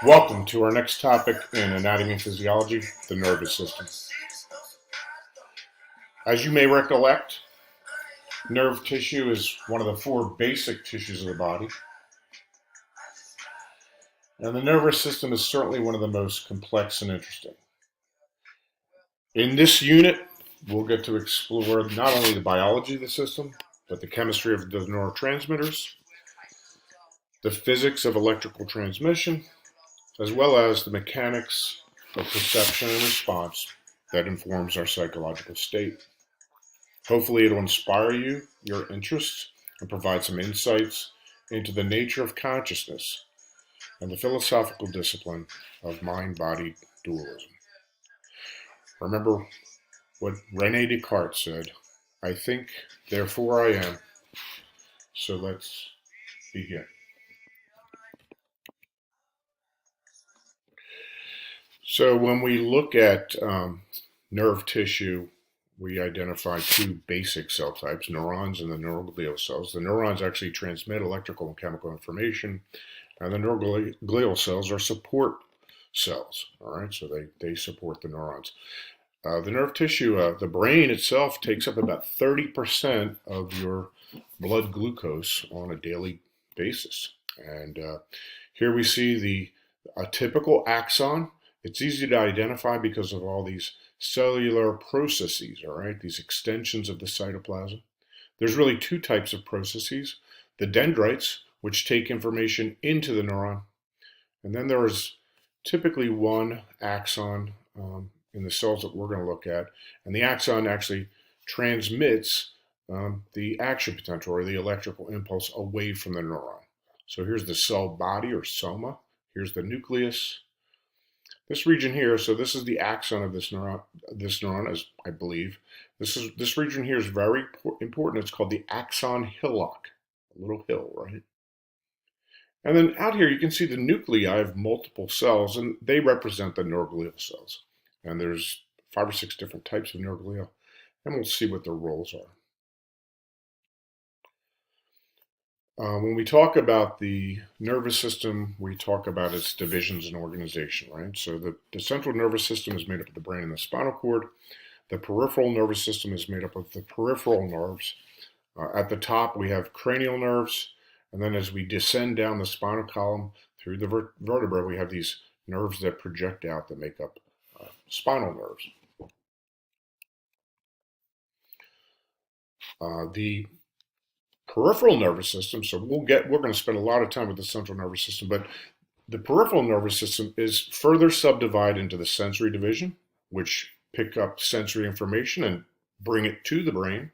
Welcome to our next topic in anatomy and physiology, the nervous system. As you may recollect, nerve tissue is one of the four basic tissues of the body. And the nervous system is certainly one of the most complex and interesting. In this unit, we'll get to explore not only the biology of the system, but the chemistry of the neurotransmitters, the physics of electrical transmission, as well as the mechanics of perception and response that informs our psychological state. Hopefully it'll inspire you, your interests, and provide some insights into the nature of consciousness and the philosophical discipline of mind-body dualism. Remember what René Descartes said, I think, therefore I am. So let's begin. So when we look at nerve tissue, we identify two basic cell types, neurons and the neuroglial cells. The neurons actually transmit electrical and chemical information, and the neuroglial cells are support cells, all right? So they support the neurons. The nerve tissue, the brain itself takes up about 30% of your blood glucose on a daily basis. And here we see a typical axon. It's easy to identify because of all these cellular processes, all right, these extensions of the cytoplasm. There's really two types of processes, the dendrites, which take information into the neuron, and then there is typically one axon in the cells that we're going to look at, and the axon actually transmits the action potential or the electrical impulse away from the neuron. So here's the cell body or soma, here's the nucleus. This region here, so this is the axon of this neuron, as I believe. This region here is very important. It's called the axon hillock, a little hill, right? And then out here you can see the nuclei of multiple cells, and they represent the neuroglial cells. And there's 5 or 6 different types of neuroglial, and we'll see what their roles are. When we talk about the nervous system, we talk about its divisions and organization, right? So the central nervous system is made up of the brain and the spinal cord. The peripheral nervous system is made up of the peripheral nerves. At the top, we have cranial nerves, and then as we descend down the spinal column through the vertebra, we have these nerves that project out that make up spinal nerves. The peripheral nervous system, so we're going to spend a lot of time with the central nervous system, but the peripheral nervous system is further subdivided into the sensory division, which pick up sensory information and bring it to the brain,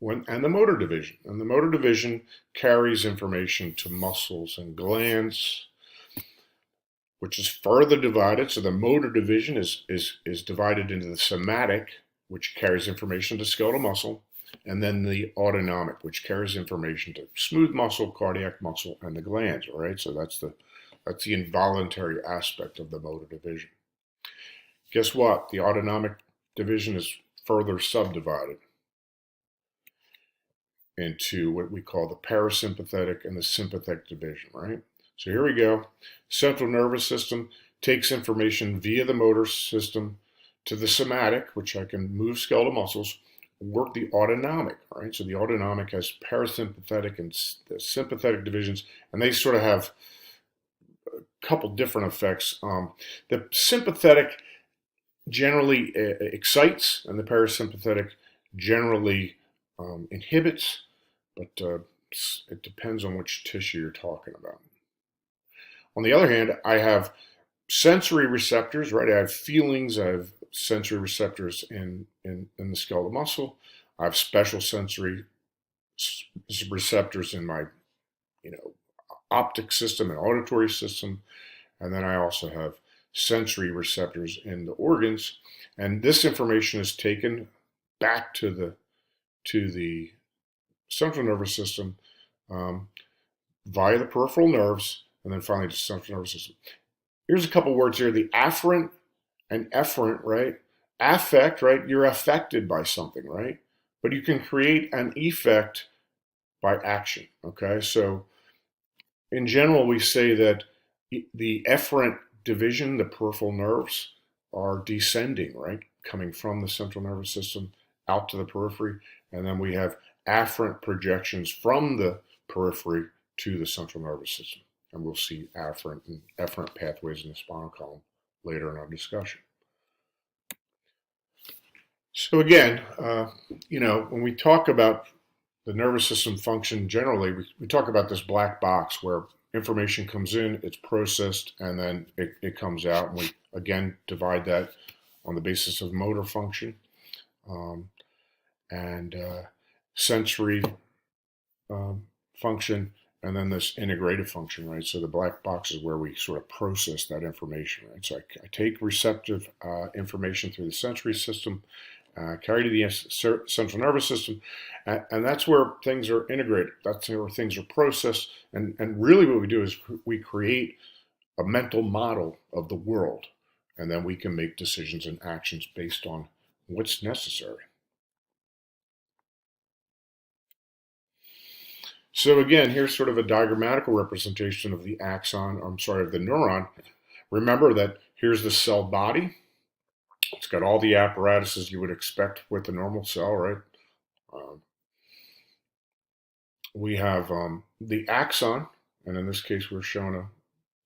and the motor division. And the motor division carries information to muscles and glands, which is further divided. So the motor division is divided into the somatic, which carries information to skeletal muscle, and then the autonomic, which carries information to smooth muscle, cardiac muscle, and the glands, all right? So that's the involuntary aspect of the motor division. Guess what? The autonomic division is further subdivided into what we call the parasympathetic and the sympathetic division, right? So here we go. Central nervous system takes information via the motor system to the somatic, which I can move skeletal muscles, work the autonomic, right? So the autonomic has parasympathetic and the sympathetic divisions, and they sort of have a couple different effects. The sympathetic generally excites, and the parasympathetic generally inhibits, but it depends on which tissue you're talking about. On the other hand, I have sensory receptors, right? I have feelings, I have sensory receptors in the skeletal muscle. I have special sensory receptors in my, optic system and auditory system. And then I also have sensory receptors in the organs. And this information is taken back to the central nervous system via the peripheral nerves, and then finally to the central nervous system. Here's a couple words here, the afferent and efferent, right? Affect, right? You're affected by something, right? But you can create an effect by action, okay? So in general, we say that the efferent division, the peripheral nerves, are descending, right? Coming from the central nervous system out to the periphery. And then we have afferent projections from the periphery to the central nervous system. And we'll see afferent and efferent pathways in the spinal column later in our discussion. So again, when we talk about the nervous system function generally, we talk about this black box where information comes in, it's processed, and then it comes out. And we, again, divide that on the basis of motor function um, and sensory function, and then this integrative function, right? So the black box is where we sort of process that information, right? So I take receptive information through the sensory system, carry to the central nervous system, and that's where things are integrated. That's where things are processed, and really what we do is we create a mental model of the world, and then we can make decisions and actions based on what's necessary. So again, here's sort of a diagrammatical representation of the axon, of the neuron. Remember that here's the cell body. It's got all the apparatuses you would expect with a normal cell, right? Um, we have the axon, and in this case, we're showing a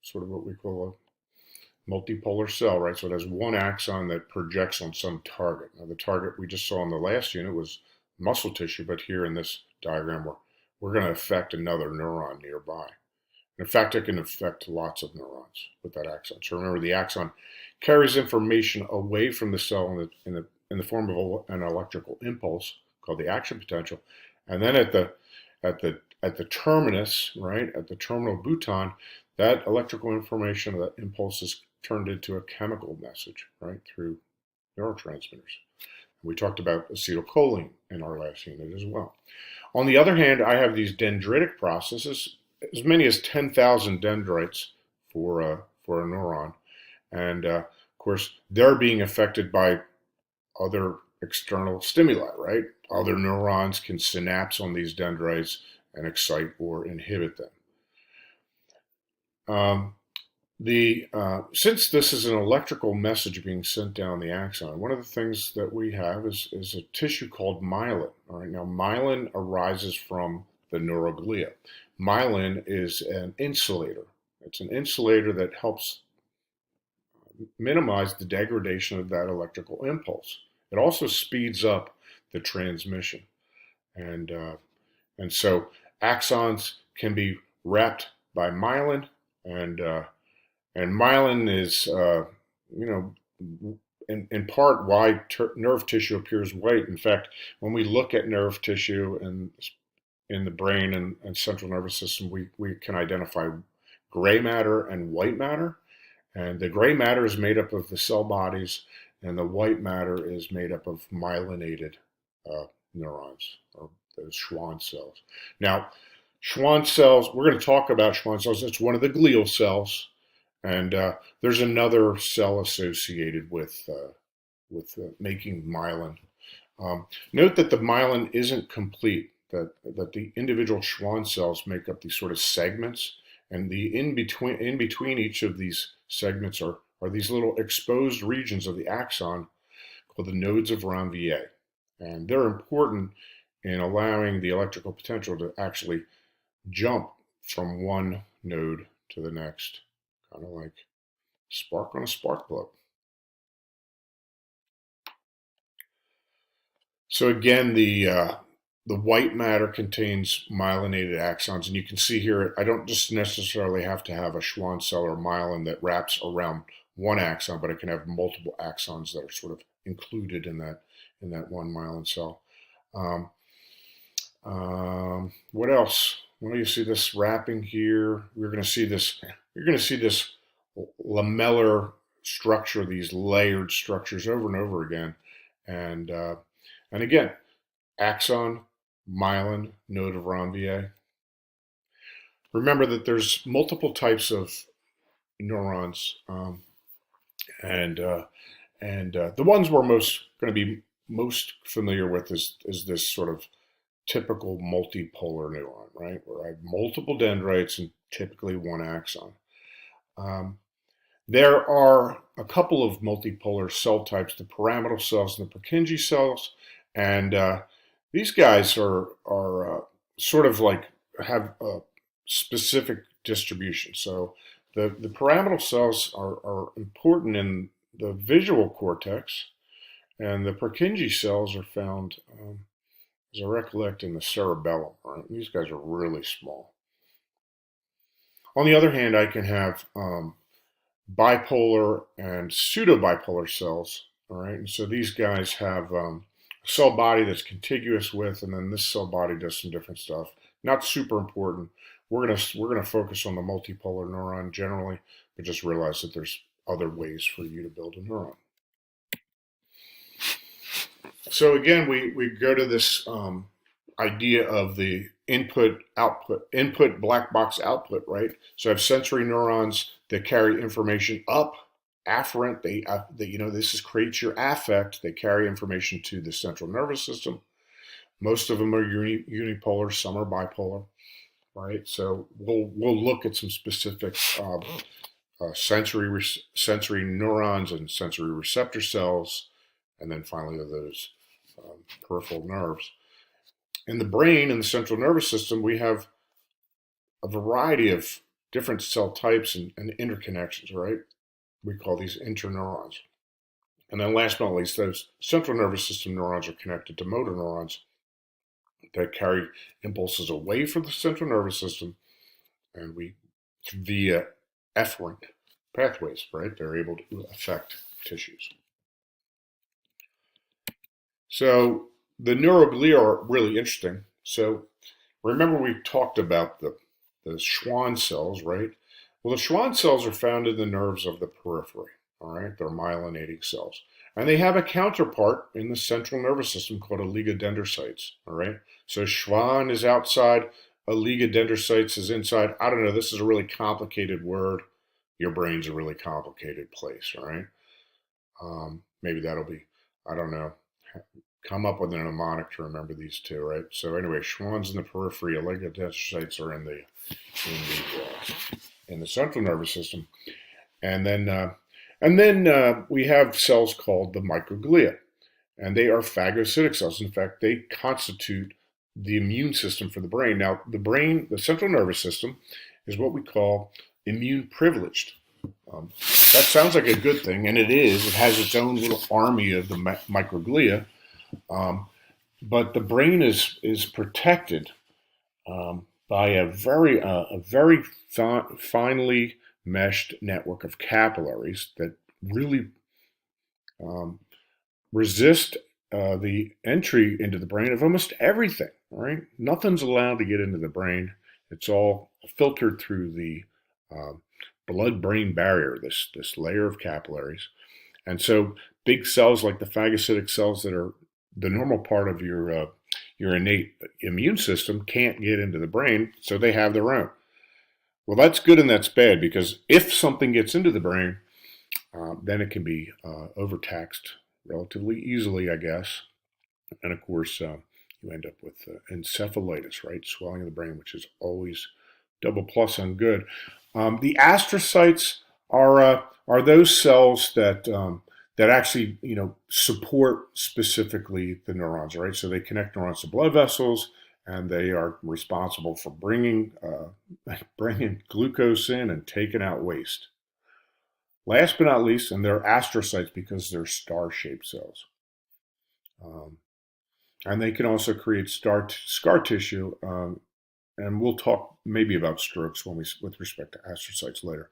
sort of what we call a multipolar cell, right? So it has one axon that projects on some target. Now, the target we just saw in the last unit was muscle tissue, but here in this diagram, we're going to affect another neuron nearby. In fact, it can affect lots of neurons with that axon. So remember, the axon carries information away from the cell in the form of an electrical impulse called the action potential, and then at the terminus, right, at the terminal bouton, that electrical information, that impulse is turned into a chemical message, right, through neurotransmitters. We talked about acetylcholine in our last unit as well. On the other hand, I have these dendritic processes, as many as 10,000 dendrites for a neuron. And of course, they're being affected by other external stimuli, right? Other neurons can synapse on these dendrites and excite or inhibit them. Since this is an electrical message being sent down the axon, one of the things that we have is a tissue called myelin. All right, now myelin arises from the neuroglia. Myelin is an insulator. It's an insulator that helps minimize the degradation of that electrical impulse. It also speeds up the transmission, and and so axons can be wrapped by myelin, and myelin is, in part why nerve tissue appears white. In fact, when we look at nerve tissue in the brain and central nervous system, we can identify gray matter and white matter. And the gray matter is made up of the cell bodies, and the white matter is made up of myelinated neurons, or those Schwann cells. Now, Schwann cells, we're going to talk about Schwann cells. It's one of the glial cells. And there's another cell associated with making myelin. Note that the myelin isn't complete. That the individual Schwann cells make up these sort of segments, and the in between each of these segments are these little exposed regions of the axon called the nodes of Ranvier, and they're important in allowing the electrical potential to actually jump from one node to the next, kind of like spark on a spark plug. So again, the white matter contains myelinated axons, and you can see here, I don't just necessarily have to have a Schwann cell or myelin that wraps around one axon, but I can have multiple axons that are sort of included in that one myelin cell. What else? Well, you see this wrapping here. You're going to see this lamellar structure, these layered structures over and over again, and again, axon, myelin, node of Ranvier. Remember that there's multiple types of neurons, and the ones we're going to be most familiar with is this sort of typical multipolar neuron, right? Where I have multiple dendrites and typically one axon. Um, there are a couple of multipolar cell types, the pyramidal cells and the Purkinje cells, and these guys are sort of like have a specific distribution. So the pyramidal cells are important in the visual cortex, and the Purkinje cells are found, as I recollect, in the cerebellum. Right? These guys are really small. On the other hand, I can have bipolar and pseudo-bipolar cells. All right, and so these guys have a cell body that's contiguous with, and then this cell body does some different stuff. Not super important. We're gonna focus on the multipolar neuron generally, but just realize that there's other ways for you to build a neuron. So again, we go to this idea of the input black box output, right? So I have sensory neurons that carry information up, afferent. This creates your affect. They carry information to the central nervous system. Most of them are unipolar. Some are bipolar, right? So we'll look at some specific sensory neurons and sensory receptor cells, and then finally those peripheral nerves. In the brain, in the central nervous system, we have a variety of different cell types and interconnections, right? We call these interneurons. And then last but not least, those central nervous system neurons are connected to motor neurons that carry impulses away from the central nervous system, and we, via efferent pathways, right? They're able to affect tissues. So the neuroglia are really interesting. So remember we talked about the Schwann cells, right? Well, the Schwann cells are found in the nerves of the periphery, all right? They're myelinating cells. And they have a counterpart in the central nervous system called oligodendrocytes, all right? So Schwann is outside, oligodendrocytes is inside. I don't know, this is a really complicated word. Your brain's a really complicated place, all right? Maybe that'll be, I don't know, come up with a mnemonic to remember these two, right? So anyway, Schwann's in the periphery, oligodendrocytes are in the central nervous system, and then we have cells called the microglia, and they are phagocytic cells. In fact, they constitute the immune system for the brain. Now, the central nervous system, is what we call immune privileged. That sounds like a good thing, and it is. It has its own little army of the microglia. But the brain is protected by a very finely meshed network of capillaries that really resist the entry into the brain of almost everything. Right? Nothing's allowed to get into the brain. It's all filtered through the blood-brain barrier, this layer of capillaries. And so big cells like the phagocytic cells that are the normal part of your innate immune system can't get into the brain, so they have their own. Well, that's good and that's bad, because if something gets into the brain, then it can be overtaxed relatively easily, I guess. And of course, you end up with encephalitis, right? Swelling of the brain, which is always double plus on good. The astrocytes are those cells that actually support specifically the neurons, right? So they connect neurons to blood vessels, and they are responsible for bringing glucose in and taking out waste. Last but not least, and they're astrocytes because they're star-shaped cells. And they can also create scar tissue, and we'll talk maybe about strokes with respect to astrocytes later.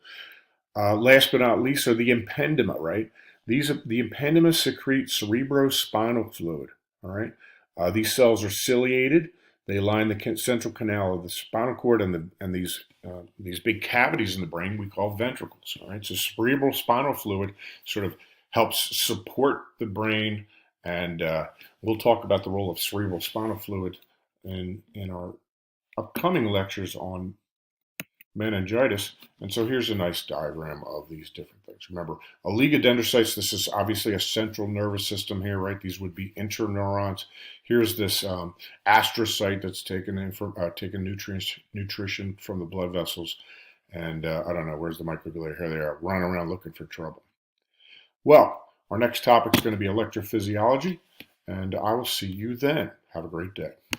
Last but not least are the impedima, right? The impedima secrete cerebrospinal fluid, all right? These cells are ciliated. They line the central canal of the spinal cord and these big cavities in the brain we call ventricles, all right? So cerebral spinal fluid sort of helps support the brain, and we'll talk about the role of cerebral spinal fluid in our upcoming lectures on meningitis. And so here's a nice diagram of these different things. Remember, oligodendrocytes, this is obviously a central nervous system here, right? These would be interneurons. Here's this astrocyte that's taken nutrition from the blood vessels. And I don't know, where's the microglia? Here they are, running around looking for trouble. Well, our next topic is going to be electrophysiology, and I will see you then. Have a great day.